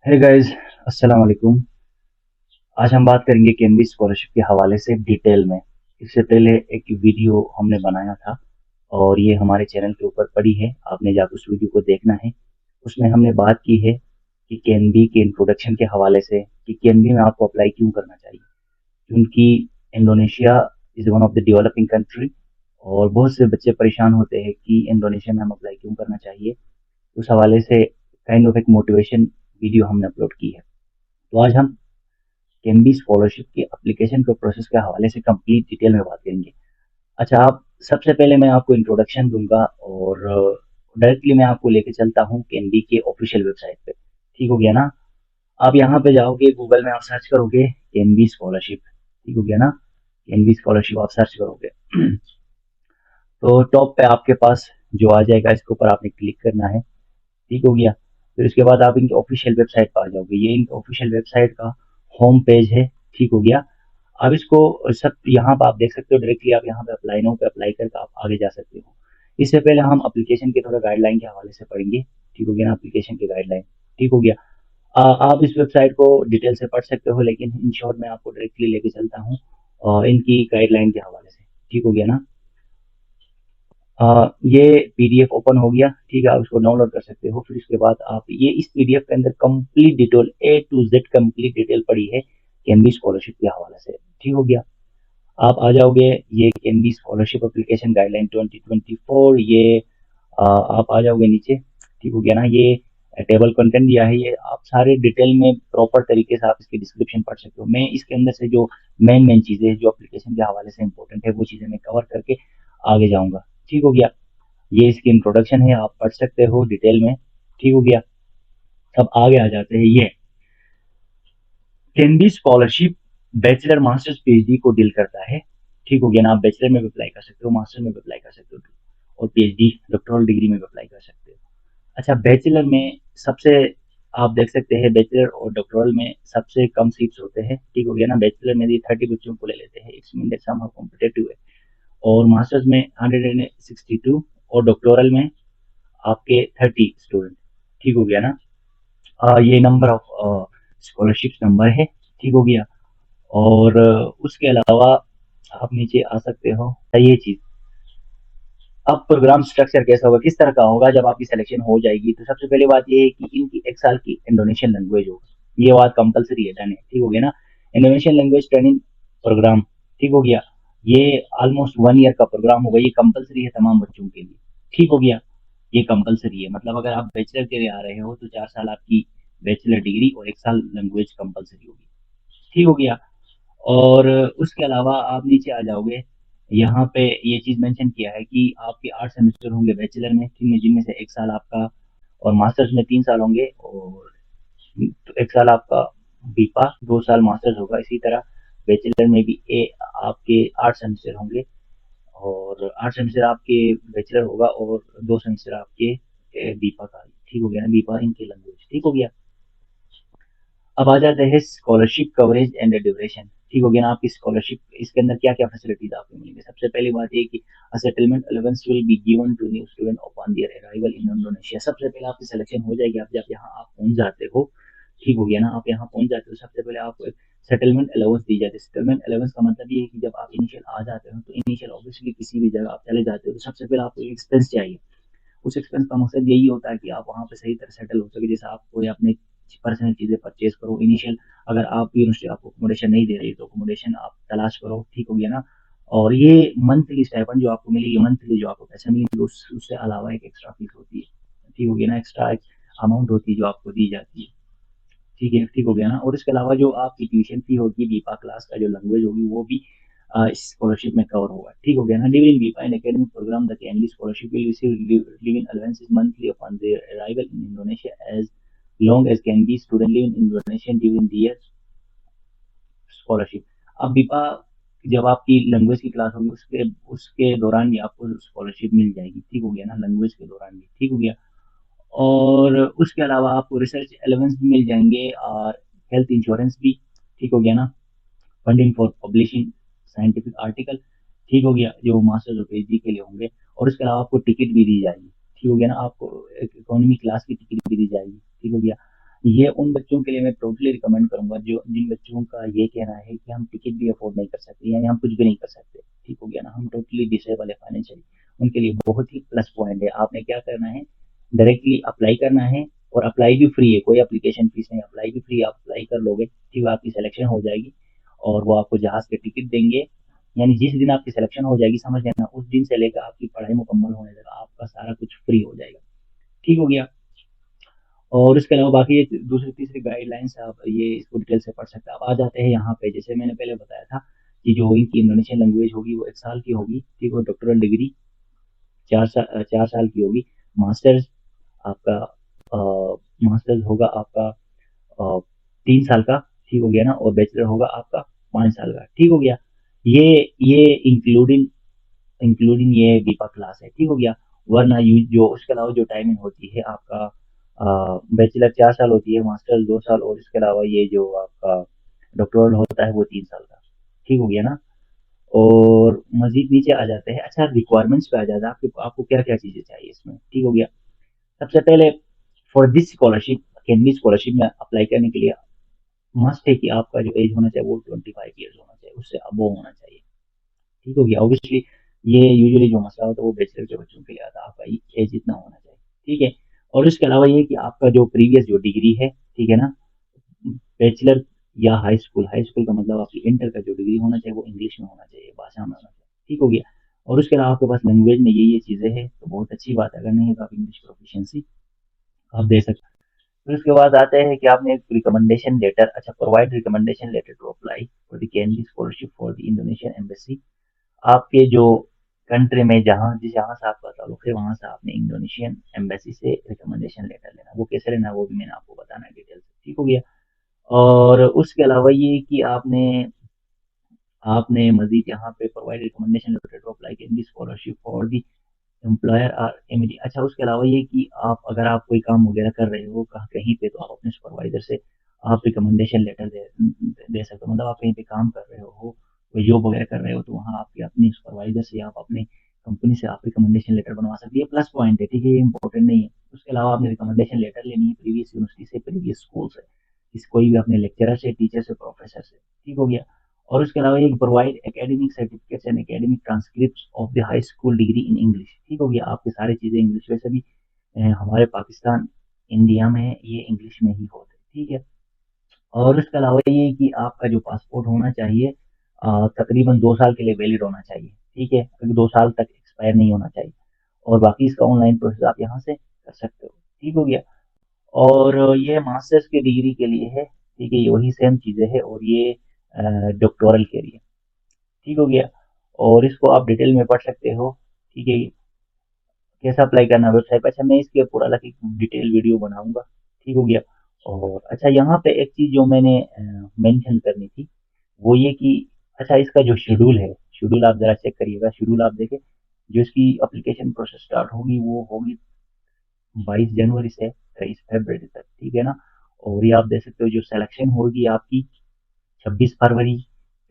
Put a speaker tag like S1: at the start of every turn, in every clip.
S1: Hey guys, अस्सलाम वालेकुम। आज हम बात करेंगे केंद्रीय स्कॉलरशिप के हवाले से डिटेल में। इससे पहले एक वीडियो हमने बनाया था और ये हमारे चैनल के ऊपर पड़ी है, आपने जाकर उस वीडियो को देखना है। उसमें हमने बात की है कि केएनबी के इंट्रोडक्शन के हवाले से कि केएनबी में आपको अप्लाई क्यों करना चाहिए, क्योंकि Indonesia is one of the developing country और बहुत से बच्चे परेशान होते हैं कि इंडोनेशिया में हम अप्लाई क्यों करना चाहिए। उस हवाले से काइंड ऑफ एक मोटिवेशन वीडियो हमने अपलोड की है। तो आज हम केएनबी स्कॉलरशिप की एप्लीकेशन के प्रोसेस के हवाले से कंप्लीट डिटेल में बात करेंगे। अच्छा, आप सबसे पहले मैं आपको इंट्रोडक्शन दूंगा और डायरेक्टली मैं आपको लेके चलता हूँ केएनबी के ऑफिशियल वेबसाइट पे। ठीक हो गया ना? आप यहाँ पे जाओगे, गूगल में आप सर्च करोगे केएनबी स्कॉलरशिप। ठीक हो गया ना? केएनबी स्कॉलरशिप आप सर्च करोगे तो टॉप पे आपके पास जो आ जाएगा, इसके ऊपर आपने क्लिक करना है। ठीक हो गया? फिर उसके बाद आप इनकी ऑफिशियल वेबसाइट पर आ जाओगे। ये इनकी ऑफिशियल वेबसाइट का होम पेज है। ठीक हो गया? अब इसको सब यहाँ पे आप देख सकते हो, डायरेक्टली आप यहाँ पे अप्लाई नाउ पे अप्लाई करके आप आगे जा सकते हो। इससे पहले हम एप्लीकेशन के थोड़ा गाइडलाइन के हवाले से पढ़ेंगे। ठीक हो गया ना? एप्लीकेशन के गाइडलाइन। ठीक हो गया? आप इस वेबसाइट को डिटेल से पढ़ सकते हो, लेकिन इन शॉर्ट मैं आपको डायरेक्टली लेके चलता हूँ इनकी गाइडलाइन के हवाले से। ठीक हो गया ना? ये पीडीएफ ओपन हो गया। ठीक है, आप इसको डाउनलोड कर सकते हो। फिर इसके बाद आप ये इस पीडीएफ के अंदर complete detail A to Z complete detail पड़ी है केएनबी स्कॉलरशिप के हवाले से। ठीक हो गया? आप आ जाओगे, ये केएनबी स्कॉलरशिप एप्लीकेशन गाइडलाइन 2024, ये आप आ जाओगे नीचे। ठीक हो गया ना? ये टेबल कंटेंट दिया है, ये आप सारे डिटेल में प्रॉपर तरीके से आप इसकी डिस्क्रिप्शन पढ़ सकते हो। मैं इसके अंदर से जो मेन मेन चीजें जो एप्लीकेशन के हवाले से इंपॉर्टेंट है वो चीजें मैं कवर करके आगे जाऊंगा। ठीक हो गया? ये इसकी इंट्रोडक्शन है, आप पढ़ सकते हो डिटेल में। ठीक हो गया? अब आगे आ जाते हैं। ये केएनबी स्कॉलरशिप बैचलर मास्टर्स पीएचडी को डील करता है। ठीक हो गया ना? आप बैचलर में भी अप्लाई कर सकते हो, मास्टर में भी अप्लाई कर सकते हो और पीएचडी डॉक्टरल डिग्री में भी अप्लाई कर सकते हो। अच्छा, बैचलर में सबसे आप देख सकते हैं, बैचलर और डॉक्टरल में सबसे कम सीट्स होते हैं। ठीक हो गया ना? बैचलर में भी 30 बच्चों को ले लेते हैं, it's mean that some competitive है। और मास्टर्स में 162 और डॉक्टोरल में आपके 30 स्टूडेंट। ठीक हो गया ना? ये नंबर ऑफ स्कॉलरशिप नंबर है। ठीक हो गया? और उसके अलावा आप नीचे आ सकते हो। ये चीज, अब प्रोग्राम स्ट्रक्चर कैसा होगा, किस तरह का होगा जब आपकी सिलेक्शन हो जाएगी, तो सबसे पहली बात ये है कि इनकी एक साल की इंडोनेशियन लैंग्वेज होगी। ये बात कंपलसरी है डन है। ठीक हो गया ना? Indonesian language training program. ठीक हो गया? ये ऑलमोस्ट 1 ईयर का प्रोग्राम होगा, ये कंपलसरी है तमाम बच्चों के लिए। ठीक हो गया? ये कंपलसरी है, मतलब अगर आप बैचलर के लिए आ रहे हो तो 4 साल आपकी बैचलर डिग्री और 1 साल लैंग्वेज कंपलसरी होगी। ठीक हो गया? और उसके अलावा आप नीचे आ जाओगे, यहाँ पे ये चीज मेंशन किया है कि आपके 8 सेमेस्टर होंगे बैचलर में, जिनमें से 1 साल आपका, और मास्टर्स में 3 साल होंगे, और 1 साल आपका बीपा, 2 साल मास्टर्स होगा। इसी तरह बैचलर में भी आपके 8 सेमेस्टर होंगे, और 8 सेमेस्टर आपके बैचलर होगा और 2 सेमेस्टर आपके बीपा का। ठीक हो गया ना? बीपा इनकी लैंग्वेज। ठीक हो गया? अब आ जाते हैं स्कॉलरशिप कवरेज एंड ड्यूरेशन। ठीक हो गया ना? आपकी स्कॉलरशिप, इसके अंदर क्या क्या फैसिलिटीज आपको मिलेंगे। सबसे पहली बात ये कि settlement allowance will be given to new student upon their arrival in Indonesia. सबसे पहले आपकी सिलेक्शन हो जाएगी, आप जब यहाँ आप पहुंच जाते हो। ठीक हो गया ना? आप यहाँ पहुंच जाते हो, सबसे पहले आपको एक सेटलमेंट अलाउंस दी जाती है। सेटलमेंट अलाउंस का मतलब ये है कि जब आप इनिशियल आ जाते हो, तो इनिशियल ऑब्वियसली किसी भी जगह आप चले जाते हो तो सबसे पहले आपको एक्सपेंस चाहिए। उस एक्सपेंस का मकसद यही होता है कि आप वहाँ पे सही तरह सेटल हो सके, जैसे आप कोई अपने पर्सनल चीजें परचेज करो इनिशियल। अगर आप यूनिवर्सिटी आपको अकोमोडेशन नहीं दे रही तो अकोमोडेशन आप तलाश करो। ठीक हो गया ना? और ये मंथली स्टाइपेंड जो आपको मिलेगी, मंथली जो आपको पैसे मिलेंगे, उससे अलावा एक एक्स्ट्रा फीस होती है। ठीक हो गया ना? एक्स्ट्रा एक अमाउंट होती है जो आपको दी जाती है। ठीक है? ठीक हो गया ना? और इसके अलावा जो आपकी ट्यूशन फी होगी, बीपा क्लास का जो लैंग्वेज होगी, वो भी स्कॉलरशिप में कवर होगा। ठीक हो गया ना? लिविंग बीपा इन एकेडमिक प्रोग्राम द कैनली scholarship will receive living allowances monthly upon their arrival in Indonesia as long as can be student live in Indonesia during the year scholarship. अब BIPA जब आपकी लैंग्वेज की class होगी, उसके उसके दौरान भी आपको स्कॉलरशिप मिल जाएगी। ठीक हो गया ना? लैंग्वेज के दौरान भी। ठीक हो गया? और उसके अलावा आपको रिसर्च एलेवेंस भी मिल जाएंगे और हेल्थ इंश्योरेंस भी। ठीक हो गया ना? Funding for publishing scientific article. ठीक हो गया? जो मास्टर्स और पीएचडी के लिए होंगे। और इसके अलावा आपको टिकट भी दी जाएगी। ठीक हो गया ना? आपको एक इकोनॉमी क्लास की टिकट भी दी जाएगी। ठीक हो गया? ये उन बच्चों के लिए मैं टोटली रिकमेंड करूंगा जो जिन बच्चों का ये कहना है कि हम टिकट भी अफोर्ड नहीं कर सकते, यानी हम कुछ भी नहीं कर सकते, ठीक हो गया ना, हम टोटली डिसेबल है फाइनेंशियली। उनके लिए बहुत ही प्लस पॉइंट है। आपने क्या करना है, डायरेक्टली अप्लाई करना है, और अप्लाई भी फ्री है, कोई एप्लीकेशन फीस नहीं, अप्लाई भी फ्री, आप अप्लाई कर लोगे, ठीक है, आपकी सिलेक्शन हो जाएगी, और वो आपको जहाज के टिकट देंगे। यानी जिस दिन आपकी सिलेक्शन हो जाएगी, समझ लेना उस दिन से लेकर आपकी पढ़ाई मुकम्मल होने तक आपका सारा कुछ फ्री हो जाएगा, ठीक हो गया। और इसके अलावा बाकी ये दूसरी तीसरी गाइडलाइंस आप ये इसको डिटेल से पढ़ सकते हैं। अब आ जाते हैं यहाँ पे, जैसे मैंने पहले बताया था कि जो इनकी इंडोनेशियन लैंग्वेज होगी वो 1 साल की होगी, ठीक है, डॉक्टरल डिग्री 4 साल की होगी। मास्टर्स आपका मास्टर्स होगा आपका 3 साल का, ठीक हो गया ना, और बैचलर होगा आपका 5 साल का, ठीक हो गया। ये ये इंक्लूडिंग इंक्लूडिंग ये बीपा क्लास है, ठीक हो गया। वरना यू जो उसके अलावा जो टाइमिंग होती है आपका, बैचलर 4 साल होती है, मास्टर्स 2 साल, और इसके अलावा ये जो आपका डॉक्टोरल होता है वो 3 साल का, ठीक हो गया ना। और मजीद नीचे आ जाते हैं, अच्छा रिक्वायरमेंट्स पे आ जाता है, आपको आपको क्या क्या चीजें चाहिए इसमें, ठीक हो गया। सबसे पहले फॉर दिस स्कॉलरशिप, कैनवी स्कॉलरशिप में अप्लाई करने के लिए मस्ट है कि आपका जो एज होना चाहिए वो 25 ईयर्स होना चाहिए, उससे अबव होना चाहिए, ठीक हो गया। ऑब्वियसली ये यूजुअली जो मसला होता है वो बैचलर के बच्चों के लिए आता है, आपका एज इतना होना चाहिए, ठीक है। और इसके अलावा ये कि आपका जो प्रीवियस जो डिग्री है, ठीक है ना, बैचलर या हाई स्कूल का मतलब आपकी इंटर का जो डिग्री होना चाहिए वो इंग्लिश में होना चाहिए, भाषा में होना चाहिए, ठीक हो गया। और उसके अलावा आपके पास लैंग्वेज में ये चीज़ें हैं तो बहुत अच्छी बात है, अगर नहीं है तो आप इंग्लिश प्रोफिशिएंसी आप दे सकते हैं। फिर उसके बाद आते हैं कि आपने एक रिकमेंडेशन लेटर, अच्छा provide recommendation letter to apply for the कैनडी scholarship for the Indonesian embassy. आपके जो कंट्री में जहाँ से आपका ताल्लुक है वहां से आपने इंडोनेशियन एम्बेसी से रिकमेंडेशन लेटर लेना, वो कैसे लेना वो भी मैंने आपको बताना है डिटेल से, ठीक हो गया। और उसके अलावा ये कि आपने आपने मजीद यहाँ पे provide recommendation letter to apply can be scholarship for the employer are immediate. अच्छा उसके अलावा ये कि आप अगर आप कोई काम वगैरह कर रहे हो कहीं पे, तो आप अपने सुपरवाइजर से आप रिकमेंडेशन लेटर दे सकते हो, मतलब आप कहीं पे काम कर रहे हो, कोई जॉब वगैरह कर रहे हो, तो वहाँ आपके अपने सुपरवाइजर से आप अपने कंपनी से आप रिकमेंडेशन लेटर बनवा सकते हैं, ये प्लस पॉइंट है, ठीक है, ये इंपॉर्टेंट नहीं है। उसके अलावा आपने रिकमेंडेशन लेटर लेनी है प्रीवियस यूनिवर्सिटी से, प्रीवियस स्कूल से, इस कोई भी अपने लेक्चरर से, टीचर से, प्रोफेसर से, ठीक हो गया। और उसके अलावा ये provide academic certificates and academic transcripts of the high school degree in English, ठीक हो गया। आपकी सारी चीज़ें इंग्लिश, वैसे भी हमारे पाकिस्तान इंडिया में ये इंग्लिश में ही होते हैं, ठीक है। और इसके अलावा ये कि आपका जो पासपोर्ट होना चाहिए तकरीबन 2 साल के लिए वैलिड होना चाहिए, ठीक है, अगर 2 साल तक एक्सपायर नहीं होना चाहिए। और बाकी इसका ऑनलाइन प्रोसेस आप यहाँ से कर सकते हो, ठीक हो गया। और ये मास्टर्स की डिग्री के लिए है, ठीक है, ये वही सेम चीज़ें है, और ये डॉक्टोरल के लिए, ठीक हो गया। और इसको आप डिटेल में पढ़ सकते हो, ठीक है, कैसा अप्लाई करना वेबसाइट पर, अच्छा मैं इसके पूरा अलग एक डिटेल वीडियो बनाऊंगा, ठीक हो गया। और अच्छा यहाँ पे एक चीज़ जो मैंने मेंशन करनी थी वो ये कि अच्छा इसका जो शेड्यूल है, शेड्यूल आप जरा चेक करिएगा, शेड्यूल आप देखें, जो इसकी एप्लीकेशन प्रोसेस स्टार्ट होगी वो होगी 22 जनवरी से 23 फरवरी तक, ठीक है ना। और ये आप देख सकते हो जो सिलेक्शन होगी आपकी 26 फरवरी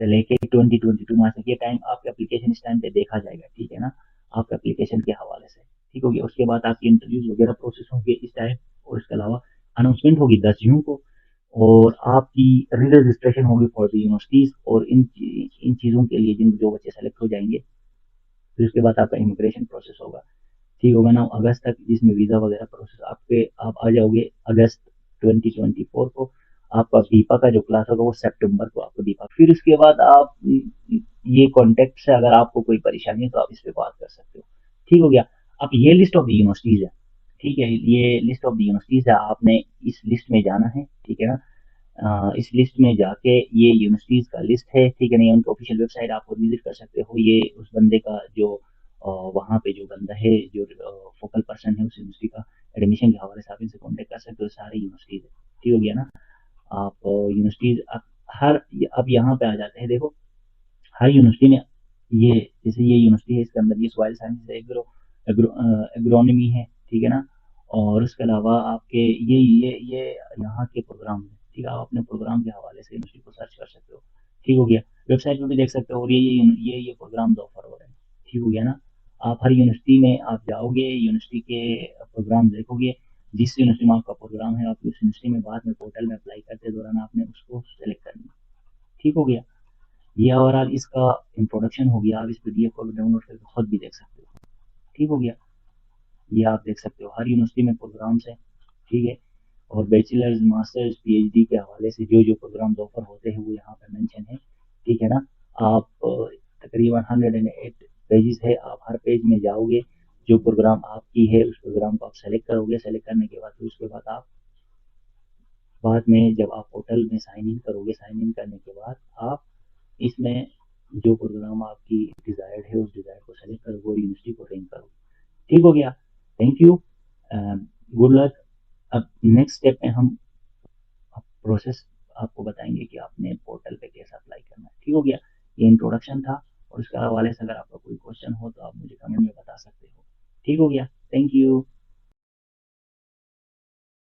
S1: से लेके 2022 मार्च तक, ये टाइम आपके एप्लीकेशन इस टाइम पे देखा जाएगा, ठीक है ना, आपके एप्लीकेशन के हवाले से, ठीक हो गया। उसके बाद आपकी इंटरव्यूज वगैरह प्रोसेस होंगे इस टाइम, और इसके अलावा अनाउंसमेंट होगी 10 जून को, और आपकी री रजिस्ट्रेशन होगी फॉर द यूनिवर्सिटीज, और इन चीज़ों के लिए जिन जो बच्चे सेलेक्ट हो जाएंगे, फिर उसके बाद आपका इमिग्रेशन प्रोसेस होगा, ठीक होगा ना, अगस्त तक, जिसमें वीज़ा वगैरह प्रोसेस आपके आप आ जाओगे अगस्त 2024 को। आपका बीपा का जो क्लास होगा वो सितंबर को आपको बीपा, फिर उसके बाद आप ये कॉन्टेक्ट से अगर आपको कोई परेशानी है तो आप इस पे बात कर सकते हो, ठीक हो गया। अब ये लिस्ट ऑफ द यूनिवर्सिटीज है, ठीक है, ये लिस्ट ऑफ द यूनिवर्सिटीज है, आपने इस लिस्ट में जाना है, ठीक है ना। इस लिस्ट में जाके ये यूनिवर्सिटीज का लिस्ट है, ठीक है, नहीं उनकी ऑफिशियल वेबसाइट आप विजिट कर सकते हो, ये उस बंदे का जो वहाँ पे जो बंदा है जो फोकल पर्सन है उस यूनिवर्सिटी का, एडमिशन के हवाले से आप इनसे कॉन्टेक्ट कर सकते हो, सारे यूनिवर्सिटीज है, ठीक हो गया ना। आप यूनिवर्सिटीज हर, अब यहाँ पे आ जाते हैं, देखो हर यूनिवर्सिटी में ये, जैसे ये यूनिवर्सिटी है इसके अंदर ये सॉइल साइंस है, एग्रोनॉमी है, ठीक है ना। और उसके अलावा आपके ये यहाँ के प्रोग्राम है, ठीक है, आप अपने प्रोग्राम के हवाले से यूनिवर्सिटी को सर्च कर सकते हो, ठीक हो गया। वेबसाइट पे भी देख सकते हो, और ये प्रोग्राम ऑफर हो रहे हैं, ठीक हो गया ना। आप हर यूनिवर्सिटी में आप जाओगे, यूनिवर्सिटी के प्रोग्राम देखोगे, जिस यूनिवर्सिटी में आपका प्रोग्राम है, आप उस यूनिवर्सिटी में बाद में पोर्टल में अप्लाई करते दौरान आपने उसको सेलेक्ट करना है। ठीक हो गया? ये ओवरऑल इसका इंट्रोडक्शन हो गया। आप इस पीडीएफ को भी डाउनलोड करके खुद भी देख सकते हो। ठीक हो गया? ये आप देख सकते हो हर यूनिवर्सिटी में प्रोग्राम्स हैं। ठीक है? और बैचलर्स, मास्टर्स, पीएचडी के हवाले से जो जो प्रोग्राम्स ऑफर होते हैं वो यहाँ पर मेंशन है। ठीक है ना? आप तकरीबन 108 पेजेस है। आप हर पेज में जाओगे, जो प्रोग्राम आपकी है उस प्रोग्राम को आप सेलेक्ट करोगे। सेलेक्ट करने के बाद फिर उसके बाद आप बाद में जब आप पोर्टल में साइन इन करोगे, साइन इन करने के बाद आप इसमें जो प्रोग्राम आपकी डिजायर्ड है उस डिजायर को सेलेक्ट करोगे और यूनिवर्सिटी को रैंक करोगे। ठीक हो गया? Thank you, good luck. अब नेक्स्ट स्टेप में हम प्रोसेस आपको बताएंगे कि आपने पोर्टल पे कैसे अप्लाई करना है। ठीक हो गया? ये इंट्रोडक्शन था, और उसके हवाले से अगर आपका कोई क्वेश्चन हो तो आप मुझे कमेंट में बता सकते हो। ठीक हो गया? Thank you.